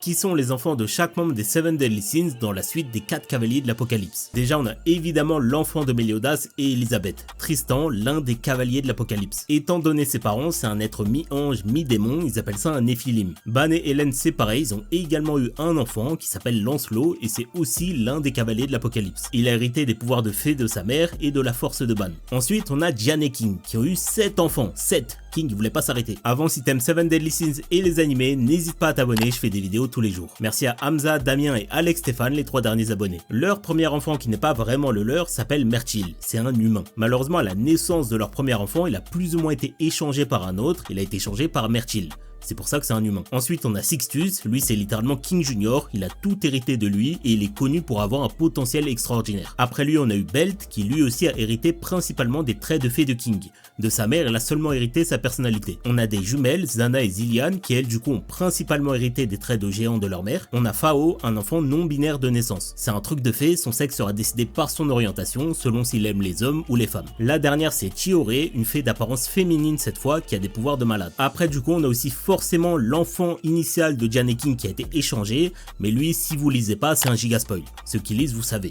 Qui sont les enfants de chaque membre des Seven Deadly Sins dans la suite des 4 cavaliers de l'Apocalypse. Déjà on a évidemment l'enfant de Méliodas et Elisabeth, Tristan, l'un des cavaliers de l'Apocalypse. Étant donné ses parents, c'est un être mi-ange, mi-démon, ils appellent ça un Néphilim. Ban et Hélène c'est pareil, ils ont également eu un enfant qui s'appelle Lancelot et c'est aussi l'un des cavaliers de l'Apocalypse. Il a hérité des pouvoirs de fée de sa mère et de la force de Ban. Ensuite on a Diane et King qui ont eu 7 enfants, 7. King il voulait pas s'arrêter. Avant, si t'aimes Seven Deadly Sins et les animés, n'hésite pas à t'abonner, je fais des vidéos tous les jours. Merci à Hamza, Damien et Alex Stéphane, les 3 derniers abonnés. Leur premier enfant qui n'est pas vraiment le leur s'appelle Mertil, c'est un humain. Malheureusement à la naissance de leur premier enfant, il a plus ou moins été échangé par un autre, il a été échangé par Mertil. C'est pour ça que c'est un humain. Ensuite on a Sixtus, lui c'est littéralement King Junior, il a tout hérité de lui et il est connu pour avoir un potentiel extraordinaire. Après lui on a eu Belt qui lui aussi a hérité principalement des traits de fée de King. De sa mère il a seulement hérité sa personnalité. On a des jumelles, Zana et Zillian qui elles du coup ont principalement hérité des traits de géant de leur mère. On a Fao, un enfant non binaire de naissance. C'est un truc de fée, son sexe sera décidé par son orientation selon s'il aime les hommes ou les femmes. La dernière c'est Chioré, une fée d'apparence féminine cette fois qui a des pouvoirs de malade. Après du coup on a aussi forcément l'enfant initial de Diane et King qui a été échangé, mais lui si vous lisez pas c'est un giga spoil. Ceux qui lisent vous savez.